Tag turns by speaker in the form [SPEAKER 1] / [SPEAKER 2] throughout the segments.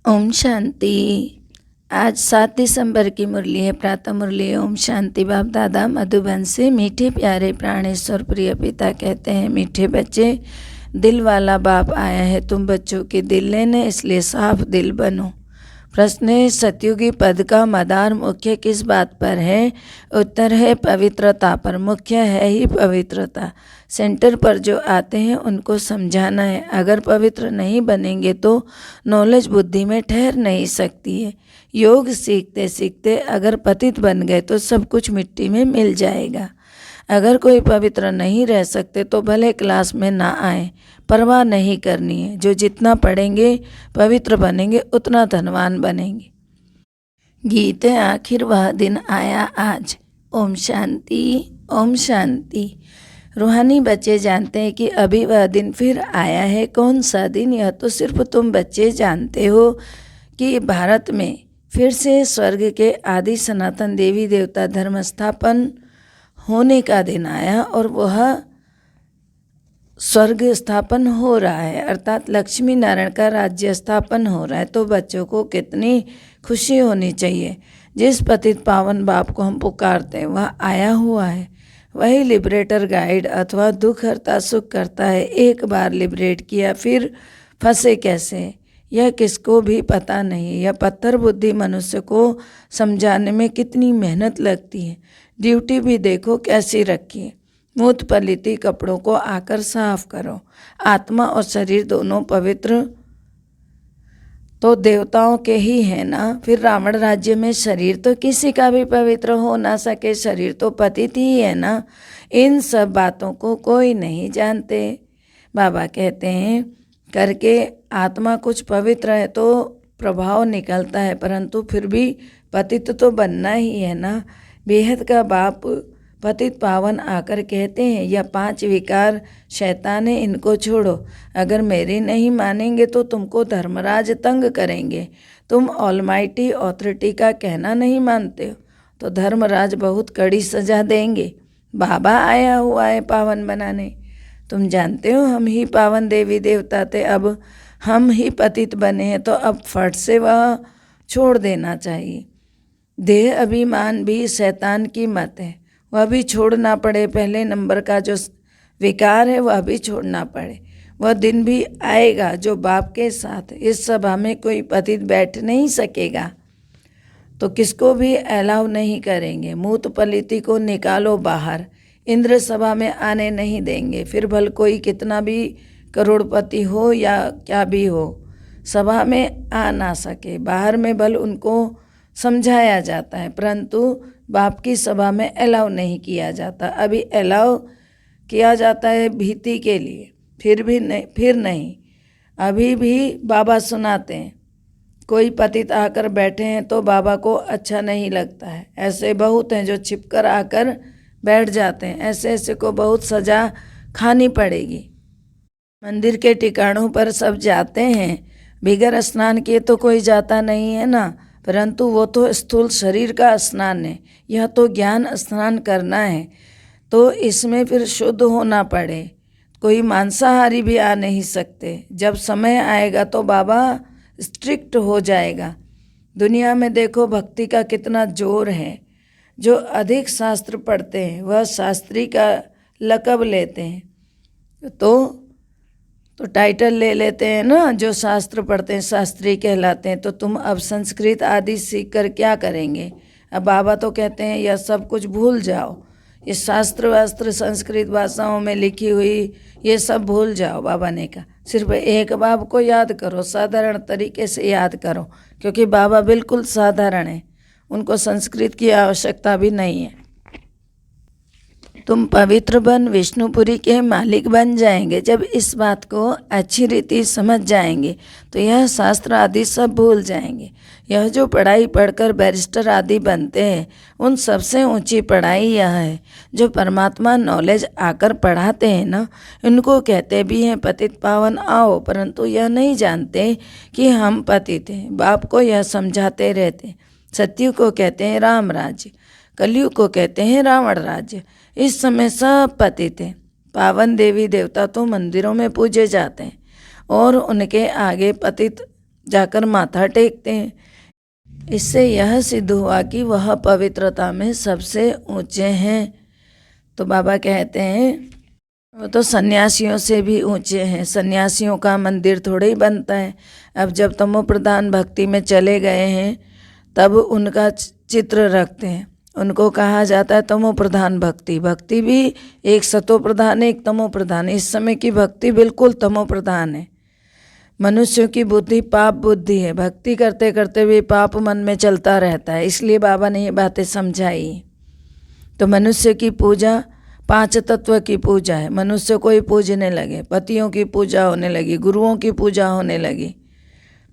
[SPEAKER 1] ओम शांति। आज 7 दिसंबर की मुरली है, प्रातः मुरली। ओम शांति। बाप दादा मधुबन से मीठे प्यारे प्राणेश्वर प्रिय पिता कहते हैं, मीठे बच्चे, दिल वाला बाप आया है तुम बच्चों के दिल लेने, इसलिए साफ दिल बनो। प्रश्न है, सतयुगी पद का मदार मुख्य किस बात पर है? उत्तर है पवित्रता पर। मुख्य है ही पवित्रता। सेंटर पर जो आते हैं उनको समझाना है। अगर पवित्र नहीं बनेंगे तो नॉलेज बुद्धि में ठहर नहीं सकती है। योग सीखते सीखते अगर पतित बन गए तो सब कुछ मिट्टी में मिल जाएगा। अगर कोई पवित्र नहीं रह सकते तो भले क्लास में ना आए, परवाह नहीं करनी है। जो जितना पढ़ेंगे पवित्र बनेंगे उतना धनवान बनेंगे। गीत है, आखिर वह दिन आया आज। ओम शांति। ओम शांति। रूहानी बच्चे जानते हैं कि अभी वह दिन फिर आया है। कौन सा दिन? यह तो सिर्फ तुम बच्चे जानते हो कि भारत में फिर से स्वर्ग के आदि सनातन देवी देवता धर्म स्थापन होने का दिन आया और वह स्वर्ग स्थापन हो रहा है, अर्थात लक्ष्मी नारायण का राज्य स्थापन हो रहा है। तो बच्चों को कितनी खुशी होनी चाहिए। जिस पतित पावन बाप को हम पुकारते हैं वह आया हुआ है। वही लिबरेटर गाइड अथवा दुख हरता सुख करता है। एक बार लिबरेट किया फिर फंसे कैसे, यह किसको भी पता नहीं। यह पत्थर बुद्धि मनुष्य को समझाने में कितनी मेहनत लगती है। ड्यूटी भी देखो कैसी रखी है। मूत पलिती कपड़ों को आकर साफ करो। आत्मा और शरीर दोनों पवित्र तो देवताओं के ही है ना। फिर रावण राज्य में शरीर तो किसी का भी पवित्र हो ना सके, शरीर तो पतित ही है ना। इन सब बातों को कोई नहीं जानते। बाबा कहते हैं करके आत्मा कुछ पवित्र है तो प्रभाव निकलता है, परंतु फिर भी पतित तो बनना ही है ना। बेहद का बाप पतित पावन आकर कहते हैं, यह 5 विकार शैतान है, इनको छोड़ो। अगर मेरी नहीं मानेंगे तो तुमको धर्मराज तंग करेंगे। तुम ऑलमाइटी ऑथोरिटी का कहना नहीं मानते हो तो धर्मराज बहुत कड़ी सजा देंगे। बाबा आया हुआ है पावन बनाने। तुम जानते हो हम ही पावन देवी देवता थे, अब हम ही पतित बने हैं तो अब फट से वह छोड़ देना चाहिए। देह अभिमान भी शैतान की मत है, वह भी छोड़ना पड़े। पहले नंबर का जो विकार है वह भी छोड़ना पड़े। वह दिन भी आएगा जो बाप के साथ इस सभा में कोई पतित बैठ नहीं सकेगा तो किसको भी अलाउ नहीं करेंगे। मूत पलिती को निकालो बाहर, इंद्र सभा में आने नहीं देंगे। फिर भल कोई कितना भी करोड़पति हो या क्या भी हो, सभा में आ ना सके। बाहर में भल उनको समझाया जाता है, परंतु बाप की सभा में अलाउ नहीं किया जाता। अभी अलाउ किया जाता है भीति के लिए, फिर नहीं। अभी भी बाबा सुनाते हैं, कोई पतित आकर बैठे हैं तो बाबा को अच्छा नहीं लगता है। ऐसे बहुत हैं जो छिपकर आकर बैठ जाते हैं। ऐसे ऐसे को बहुत सजा खानी पड़ेगी। मंदिर के ठिकानों पर सब जाते हैं, बिगर स्नान किए तो कोई जाता नहीं है ना, परंतु वो तो स्थूल शरीर का स्नान है। यह तो ज्ञान स्नान करना है, तो इसमें फिर शुद्ध होना पड़े। कोई मांसाहारी भी आ नहीं सकते। जब समय आएगा तो बाबा स्ट्रिक्ट हो जाएगा। दुनिया में देखो भक्ति का कितना जोर है। जो अधिक शास्त्र पढ़ते हैं वह शास्त्री का लक़ब लेते हैं, तो टाइटल ले लेते हैं ना। जो शास्त्र पढ़ते हैं शास्त्री कहलाते हैं। तो तुम अब संस्कृत आदि सीख कर क्या करेंगे? अब बाबा तो कहते हैं यह सब कुछ भूल जाओ। ये शास्त्र वास्त्र संस्कृत भाषाओं में लिखी हुई ये सब भूल जाओ। बाबा ने कहा सिर्फ एक बाप को याद करो, साधारण तरीके से याद करो, क्योंकि बाबा बिल्कुल साधारण है, उनको संस्कृत की आवश्यकता भी नहीं है। तुम पवित्र बन विष्णुपुरी के मालिक बन जाएंगे। जब इस बात को अच्छी रीति समझ जाएंगे तो यह शास्त्र आदि सब भूल जाएंगे। यह जो पढ़ाई पढ़कर बैरिस्टर आदि बनते हैं उन सबसे ऊंची पढ़ाई यह है जो परमात्मा नॉलेज आकर पढ़ाते हैं ना। इनको कहते भी हैं पतित पावन आओ, परंतु यह नहीं जानते कि हम पतित हैं। बाप को यह समझाते रहते। सत्यु को कहते हैं राम राज्य, कलयुग को कहते हैं रावण राज्य। इस समय सब पतित हैं। पावन देवी देवता तो मंदिरों में पूजे जाते हैं और उनके आगे पतित जाकर माथा टेकते हैं। इससे यह सिद्ध हुआ कि वह पवित्रता में सबसे ऊंचे हैं। तो बाबा कहते हैं वो तो सन्यासियों से भी ऊंचे हैं। सन्यासियों का मंदिर थोड़े ही बनता है। अब जब तमो प्रधान भक्ति में चले गए हैं तब उनका चित्र रखते हैं। उनको कहा जाता है तमो प्रधान भक्ति। भक्ति भी एक सतो प्रधान है, एक तमो प्रधान। इस समय की भक्ति बिल्कुल तमो प्रधान है। मनुष्यों की बुद्धि पाप बुद्धि है। भक्ति करते करते भी पाप मन में चलता रहता है। इसलिए बाबा ने ये बातें समझाई। तो मनुष्य की पूजा 5 तत्व की पूजा है। मनुष्य को ही पूजने लगे, पतियों की पूजा होने लगी, गुरुओं की पूजा होने लगी।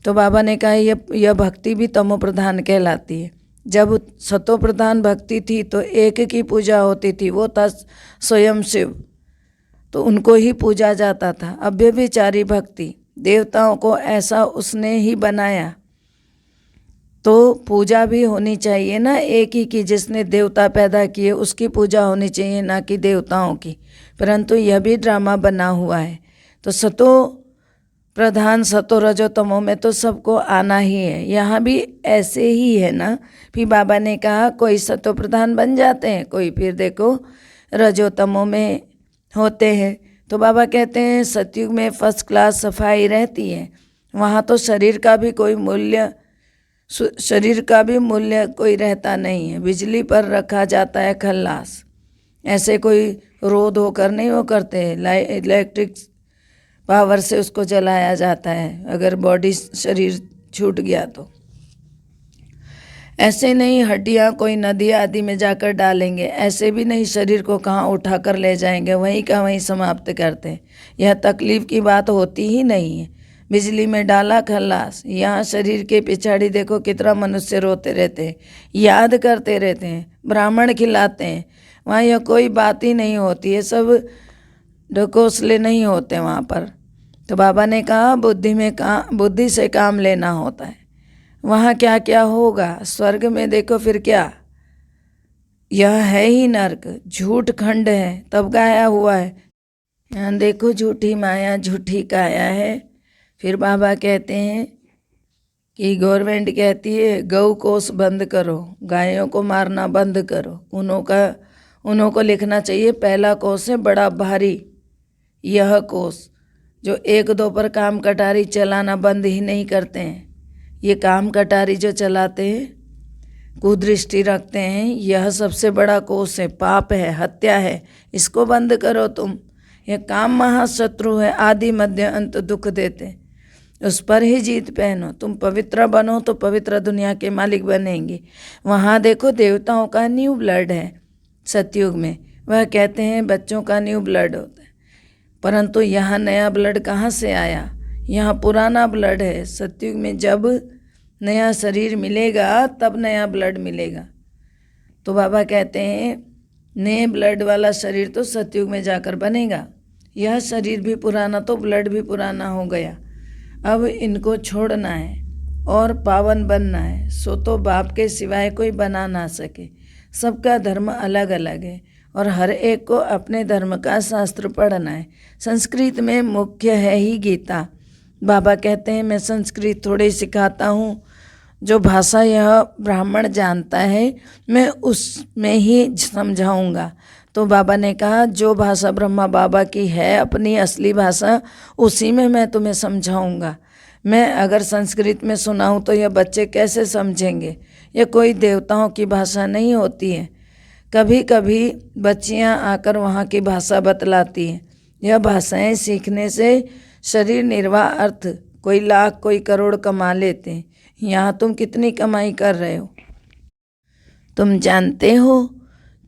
[SPEAKER 1] तो बाबा ने कहा यह भक्ति भी तमो प्रधान कहलाती है। जब सतो प्रधान भक्ति थी तो एक की पूजा होती थी, वो था स्वयं शिव, तो उनको ही पूजा जाता था। अव्यभिचारी भक्ति, देवताओं को ऐसा उसने ही बनाया, तो पूजा भी होनी चाहिए ना एक ही की। जिसने देवता पैदा किए उसकी पूजा होनी चाहिए, ना कि देवताओं की। परंतु यह भी ड्रामा बना हुआ है। तो सतो प्रधान सतो रजो तमो में तो सबको आना ही है। यहाँ भी ऐसे ही है ना। फिर बाबा ने कहा कोई सतो प्रधान बन जाते हैं, कोई फिर देखो रजो तमो में होते हैं। तो बाबा कहते हैं सतयुग में फर्स्ट क्लास सफाई रहती है। वहाँ तो शरीर का भी मूल्य कोई रहता नहीं है। बिजली पर रखा जाता है खल्लास। ऐसे कोई रोध होकर नहीं वो करते। इलेक्ट्रिक पावर से उसको जलाया जाता है अगर बॉडी शरीर छूट गया तो। ऐसे नहीं हड्डियां कोई नदी आदि में जाकर डालेंगे, ऐसे भी नहीं शरीर को कहाँ उठा कर ले जाएंगे, वहीं का वहीं समाप्त करते हैं। यह तकलीफ की बात होती ही नहीं है। बिजली में डाला खल्लास। यहाँ शरीर के पिछाड़ी देखो कितना मनुष्य रोते रहते हैं, याद करते रहते हैं, ब्राह्मण खिलाते हैं। वहाँ यह कोई बात ही नहीं होती है, सब ढकोसले नहीं होते वहाँ पर। तो बाबा ने कहा बुद्धि से काम लेना होता है। वहाँ क्या क्या होगा स्वर्ग में देखो फिर क्या, यह है ही नर्क, झूठ खंड है तब गाया हुआ है। यहाँ देखो झूठी माया झूठी काया है। फिर बाबा कहते हैं कि गवर्नमेंट कहती है गौ कोष बंद करो, गायों को मारना बंद करो। उन्हों को लिखना चाहिए पहला कोष है बड़ा भारी। यह कोष जो 1-2 पर काम कटारी चलाना बंद ही नहीं करते हैं, ये काम कटारी जो चलाते हैं कुदृष्टि रखते हैं, यह सबसे बड़ा कोष है, पाप है, हत्या है। इसको बंद करो तुम। यह काम महाशत्रु है, आदि मध्य अंत दुख देते। उस पर ही जीत पहनो। तुम पवित्र बनो तो पवित्र दुनिया के मालिक बनेंगे। वहाँ देखो देवताओं का न्यू ब्लड है सतयुग में। वह कहते हैं बच्चों का न्यू ब्लड होता है, परंतु यहाँ नया ब्लड कहाँ से आया? यहाँ पुराना ब्लड है। सतयुग में जब नया शरीर मिलेगा तब नया ब्लड मिलेगा। तो बाबा कहते हैं नए ब्लड वाला शरीर तो सतयुग में जाकर बनेगा। यह शरीर भी पुराना तो ब्लड भी पुराना हो गया। अब इनको छोड़ना है और पावन बनना है। सो तो बाप के सिवाय कोई बना ना सके। सबका धर्म अलग अलग है और हर एक को अपने धर्म का शास्त्र पढ़ना है। संस्कृत में मुख्य है ही गीता। बाबा कहते हैं मैं संस्कृत थोड़ी सिखाता हूँ, जो भाषा यह ब्राह्मण जानता है मैं उसमें ही समझाऊंगा। तो बाबा ने कहा जो भाषा ब्रह्मा बाबा की है अपनी असली भाषा, उसी में मैं तुम्हें समझाऊंगा। मैं अगर संस्कृत में सुनाऊं तो यह बच्चे कैसे समझेंगे? यह कोई देवताओं की भाषा नहीं होती है। कभी कभी बच्चियां आकर वहाँ की भाषा बतलाती हैं। यह भाषाएं सीखने से शरीर निर्वाह अर्थ कोई लाख कोई करोड़ कमा लेते हैं। यहाँ तुम कितनी कमाई कर रहे हो? तुम जानते हो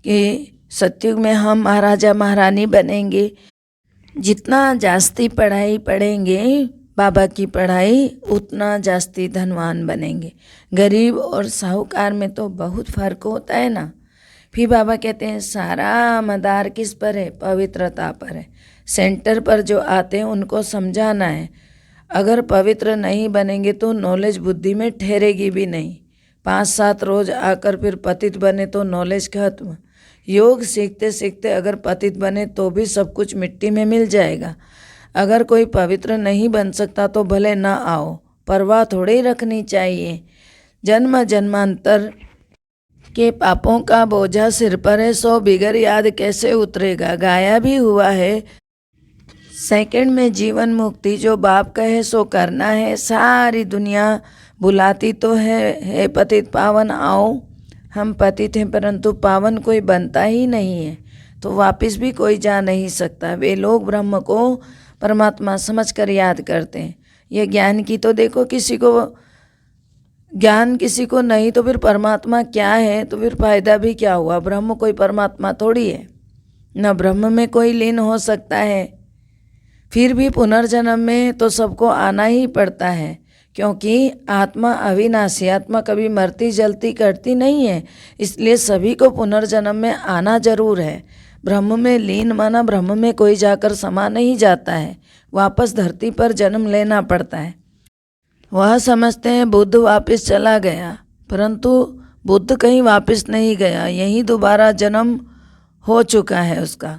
[SPEAKER 1] कि सतयुग में हम महाराजा महारानी बनेंगे। जितना जास्ती पढ़ाई पढ़ेंगे बाबा की पढ़ाई, उतना जास्ती धनवान बनेंगे। गरीब और साहूकार में तो बहुत फर्क होता है ना। फिर बाबा कहते हैं सारा मदार किस पर है? पवित्रता पर है। सेंटर पर जो आते हैं उनको समझाना है। अगर पवित्र नहीं बनेंगे तो नॉलेज बुद्धि में ठहरेगी भी नहीं। 5-7 रोज आकर फिर पतित बने तो नॉलेज खत्म। योग सीखते सीखते अगर पतित बने तो भी सब कुछ मिट्टी में मिल जाएगा। अगर कोई पवित्र नहीं बन सकता तो भले ना आओ, परवाह थोड़ी रखनी चाहिए। जन्म जन्मांतर के पापों का बोझा सिर पर है, 100 बिगर याद कैसे उतरेगा। गाया भी हुआ है, सेकंड में जीवन मुक्ति, जो बाप कहे सो करना है। सारी दुनिया बुलाती तो है पतित पावन आओ। हम पतित हैं परंतु पावन कोई बनता ही नहीं है, तो वापस भी कोई जा नहीं सकता। वे लोग ब्रह्म को परमात्मा समझकर याद करते हैं। ये ज्ञान की तो देखो, किसी को ज्ञान किसी को नहीं तो फिर परमात्मा क्या है, तो फिर फायदा भी क्या हुआ। ब्रह्म कोई परमात्मा थोड़ी है, न ब्रह्म में कोई लीन हो सकता है। फिर भी पुनर्जन्म में तो सबको आना ही पड़ता है, क्योंकि आत्मा अविनाशी, आत्मा कभी मरती जलती करती नहीं है, इसलिए सभी को पुनर्जन्म में आना जरूर है। ब्रह्म में लीन माना ब्रह्म में कोई जाकर समा नहीं जाता है, वापस धरती पर जन्म लेना पड़ता है। वह समझते हैं बुद्ध वापस चला गया, परंतु बुद्ध कहीं वापस नहीं गया, यही दोबारा जन्म हो चुका है उसका।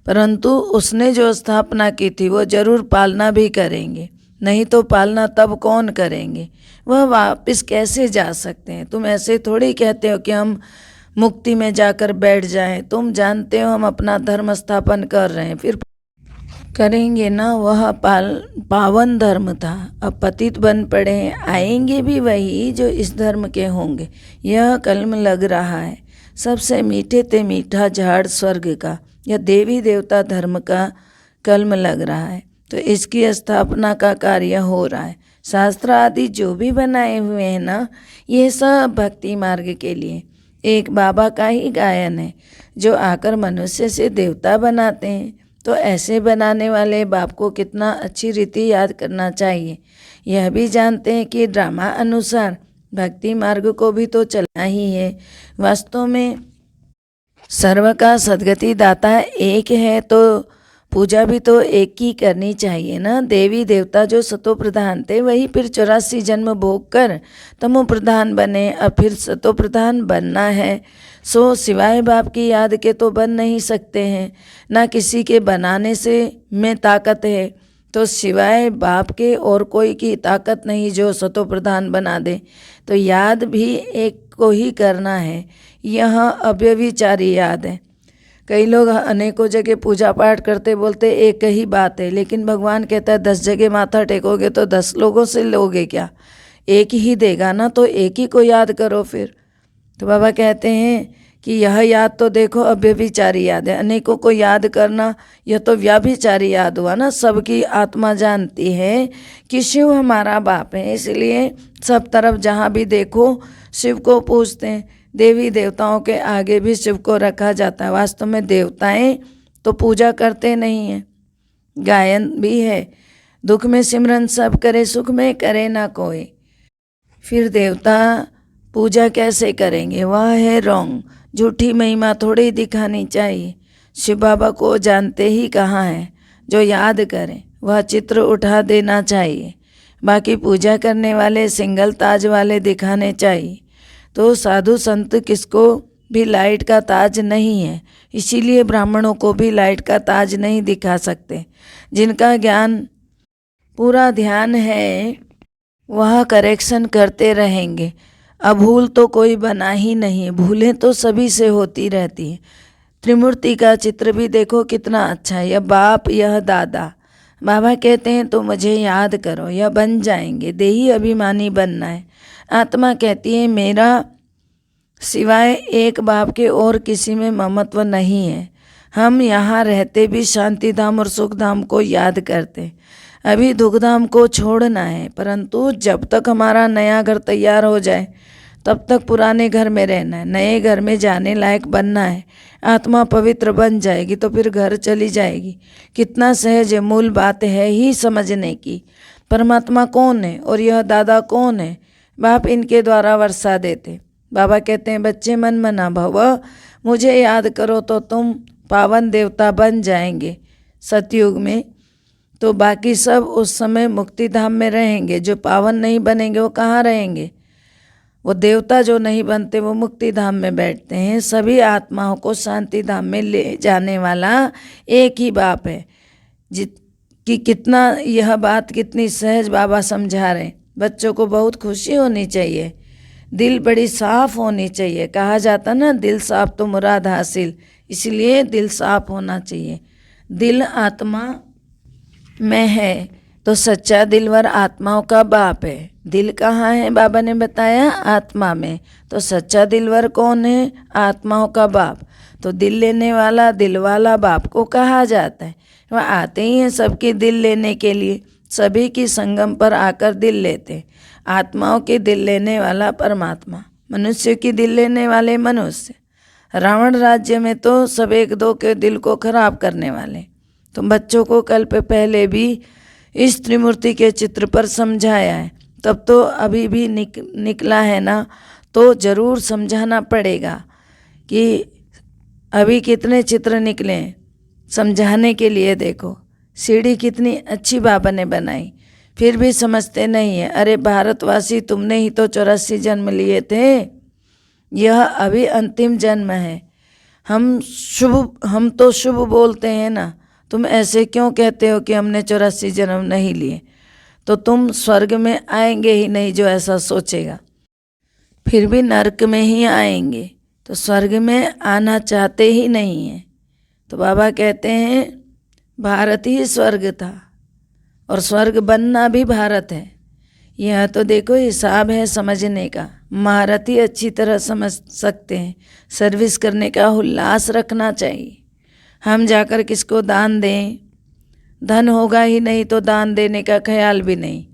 [SPEAKER 1] परंतु उसने जो स्थापना की थी वो जरूर पालना भी करेंगे, नहीं तो पालना तब कौन करेंगे। वह वापस कैसे जा सकते हैं। तुम ऐसे थोड़ी कहते हो कि हम मुक्ति में जाकर बैठ जाएं। तुम जानते हो हम अपना धर्म स्थापन कर रहे हैं, फिर करेंगे ना। वह पावन धर्म था, अब पतित बन पड़े हैं, आएंगे भी वही जो इस धर्म के होंगे। यह कलम लग रहा है, सबसे मीठे ते मीठा झाड़ स्वर्ग का, यह देवी देवता धर्म का कलम लग रहा है, तो इसकी स्थापना का कार्य हो रहा है। शास्त्र आदि जो भी बनाए हुए हैं ना, ये सब भक्ति मार्ग के लिए एक बाबा का ही गायन है, जो आकर मनुष्य से देवता बनाते हैं। तो ऐसे बनाने वाले बाप को कितना अच्छी रीति याद करना चाहिए। यह भी जानते हैं कि ड्रामा अनुसार भक्ति मार्ग को भी तो चलना ही है। वास्तव में सर्व का सद्गति दाता एक है, तो पूजा भी तो एक ही करनी चाहिए ना। देवी देवता जो सतो प्रधान थे वही फिर 84 जन्म भोग कर तमो प्रधान बने, अब फिर सतो प्रधान बनना है। सो सिवाय बाप की याद के तो बन नहीं सकते हैं, ना किसी के बनाने से में ताकत है, तो सिवाय बाप के और कोई की ताकत नहीं जो सतो प्रधान बना दे। तो याद भी एक को ही करना है, यह अव्यभिचारी याद है। कई लोग अनेकों जगह पूजा पाठ करते बोलते एक ही बात है, लेकिन भगवान कहता है 10 जगह माथा टेकोगे तो 10 लोगों से लोगे क्या, एक ही देगा ना, तो एक ही को याद करो फिर। तो बाबा कहते हैं कि यह याद तो देखो अव्यभिचारी याद है, अनेकों को याद करना यह तो व्याभिचारी याद हुआ ना। सबकी आत्मा जानती है कि शिव हमारा बाप है, इसलिए सब तरफ जहाँ भी देखो शिव को पूजते हैं। देवी देवताओं के आगे भी शिव को रखा जाता है। वास्तव में देवताएं तो पूजा करते नहीं हैं, गायन भी है, दुख में सिमरन सब करे, सुख में करे ना कोई। फिर देवता पूजा कैसे करेंगे, वह है रॉन्ग। झूठी महिमा थोड़ी दिखानी चाहिए। शिव बाबा को जानते ही कहाँ है, जो याद करें वह चित्र उठा देना चाहिए। बाकी पूजा करने वाले सिंगल ताज वाले दिखाने चाहिए। तो साधु संत किसको भी लाइट का ताज नहीं है, इसीलिए ब्राह्मणों को भी लाइट का ताज नहीं दिखा सकते। जिनका ज्ञान पूरा ध्यान है वह करेक्शन करते रहेंगे। अब भूल तो कोई बना ही नहीं, भूलें तो सभी से होती रहती है। त्रिमूर्ति का चित्र भी देखो कितना अच्छा है, यह बाप यह दादा। बाबा कहते हैं तो मुझे याद करो, यह बन जाएंगे। देही अभिमानी बनना है। आत्मा कहती है मेरा सिवाय एक बाप के और किसी में ममत्व नहीं है। हम यहाँ रहते भी शांति धाम और सुख धाम को याद करते, अभी दुख धाम को छोड़ना है। परंतु जब तक हमारा नया घर तैयार हो जाए तब तक पुराने घर में रहना है, नए घर में जाने लायक बनना है। आत्मा पवित्र बन जाएगी तो फिर घर चली जाएगी। कितना सहज है, मूल बात है ही समझने की। परमात्मा कौन है और यह दादा कौन है। बाप इनके द्वारा वर्षा देते। बाबा कहते हैं बच्चे मन मना भव, मुझे याद करो तो तुम पावन देवता बन जाएंगे सतयुग में। तो बाकी सब उस समय मुक्ति धाम में रहेंगे। जो पावन नहीं बनेंगे वो कहाँ रहेंगे। वो देवता जो नहीं बनते वो मुक्ति धाम में बैठते हैं। सभी आत्माओं को शांति धाम में ले जाने वाला एक ही बाप है। कि कितना यह बात कितनी सहज बाबा समझा रहे। बच्चों को बहुत खुशी होनी चाहिए, दिल बड़ी साफ होनी चाहिए। कहा जाता ना, दिल साफ तो मुराद हासिल, इसलिए दिल साफ होना चाहिए। दिल आत्मा में है तो सच्चा दिलवर आत्माओं का बाप है। दिल कहाँ है? बाबा ने बताया आत्मा में। तो सच्चा दिलवर कौन है? आत्माओं का बाप। तो दिल लेने वाला, दिल वाला बाप को कहा जाता है। वह आते ही हैं सबके दिल लेने के लिए, सभी की संगम पर आकर दिल लेते। आत्माओं के दिल लेने वाला परमात्मा, मनुष्य की दिल लेने वाले मनुष्य। रावण राज्य में तो सब एक दो के दिल को खराब करने वाले। तो बच्चों को कल पे पहले भी इस त्रिमूर्ति के चित्र पर समझाया है, तब तो अभी भी निकला है ना, तो ज़रूर समझाना पड़ेगा कि अभी कितने चित्र निकले हैं समझाने के लिए। देखो सीढ़ी कितनी अच्छी बाबा ने बनाई, फिर भी समझते नहीं है। अरे भारतवासी, तुमने ही तो 84 जन्म लिए थे, यह अभी अंतिम जन्म है। हम तो शुभ बोलते हैं ना, तुम ऐसे क्यों कहते हो कि हमने 84 जन्म नहीं लिए? तो तुम स्वर्ग में आएंगे ही नहीं जो ऐसा सोचेगा, फिर भी नरक में ही आएंगे। तो स्वर्ग में आना चाहते ही नहीं हैं। तो बाबा कहते हैं भारत ही स्वर्ग था और स्वर्ग बनना भी भारत है। यह तो देखो हिसाब है समझने का। महारत ही अच्छी तरह समझ सकते हैं। सर्विस करने का उल्लास रखना चाहिए। हम जाकर किसको दान दें? धन होगा ही नहीं तो दान देने का ख्याल भी नहीं।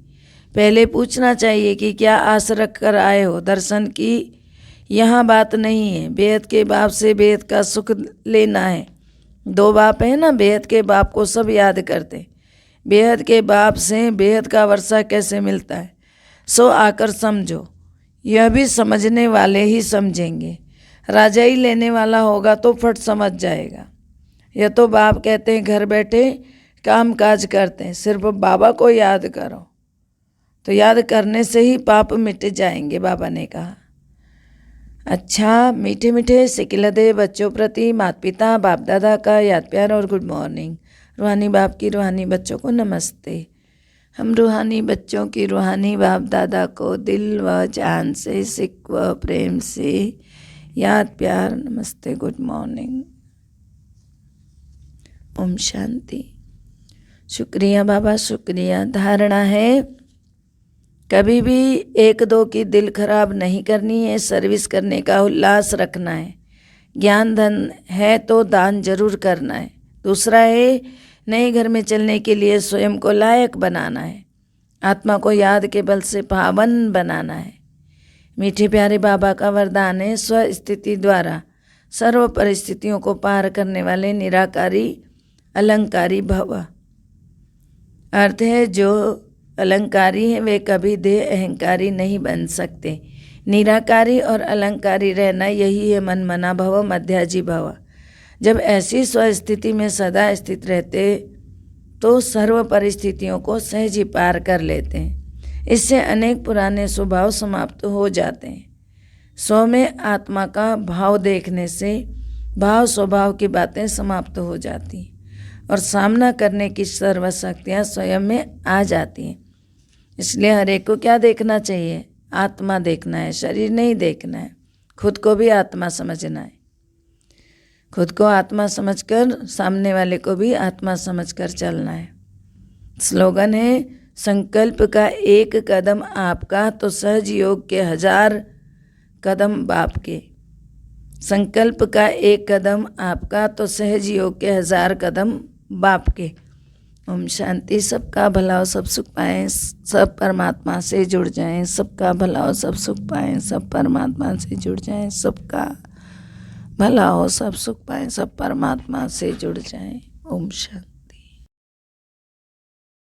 [SPEAKER 1] पहले पूछना चाहिए कि क्या आस रख कर आए हो दर्शन की। यहाँ बात नहीं है बेहद के बाप से बेहद का सुख लेना है। दो बाप है ना, बेहद के बाप को सब याद करते। बेहद के बाप से बेहद का वर्षा कैसे मिलता है, सो आकर समझो। यह भी समझने वाले ही समझेंगे। राजा ही लेने वाला होगा तो फट समझ जाएगा। यह तो बाप कहते हैं घर बैठे काम काज करते हैं, सिर्फ बाबा को याद करो। तो याद करने से ही पाप मिट जाएंगे, बाबा ने कहा। अच्छा, मीठे मीठे सिकिलदे बच्चों प्रति माता पिता बाप दादा का याद प्यार और गुड मॉर्निंग। रूहानी बाप की रूहानी बच्चों को नमस्ते। हम रूहानी बच्चों की रूहानी बाप दादा को दिल व जान से, सिक व प्रेम से याद प्यार, नमस्ते, गुड मॉर्निंग, ओम शांति। शुक्रिया बाबा, शुक्रिया। धारणा है कभी भी एक दो की दिल खराब नहीं करनी है, सर्विस करने का उल्लास रखना है। ज्ञान धन है तो दान जरूर करना है। दूसरा है नए घर में चलने के लिए स्वयं को लायक बनाना है। आत्मा को याद के बल से पावन बनाना है। मीठे प्यारे बाबा का वरदान है स्वस्थिति द्वारा सर्व परिस्थितियों को पार करने वाले निराकारी अलंकारी भव। अर्थ है जो अलंकारी हैं वे कभी देह अहंकारी नहीं बन सकते। निराकारी और अलंकारी रहना यही है मन मना भव मध्याजी भव। जब ऐसी स्वस्थिति में सदा स्थित रहते तो सर्व परिस्थितियों को सहज ही पार कर लेते हैं। इससे अनेक पुराने स्वभाव समाप्त हो जाते हैं। स्व में आत्मा का भाव देखने से भाव स्वभाव की बातें समाप्त हो जाती हैं और सामना करने की सर्वशक्तियाँ स्वयं में आ जाती हैं। इसलिए हर एक को क्या देखना चाहिए? आत्मा देखना है, शरीर नहीं देखना है। खुद को भी आत्मा समझना है। खुद को आत्मा समझकर सामने वाले को भी आत्मा समझकर चलना है। स्लोगन है संकल्प का एक कदम आपका तो सहज योग के 1000 कदम बाप के। संकल्प का एक कदम आपका तो सहज योग के 1000 कदम बाप के। ओम शांति। सबका भला हो, सब सुख पाएं, सब परमात्मा से जुड़ जाएं। सबका भला हो, सब सुख पाएं, सब परमात्मा से जुड़ जाएं। सबका भला हो, सब सुख पाएं, सब परमात्मा से जुड़ जाएं। ओम शांति।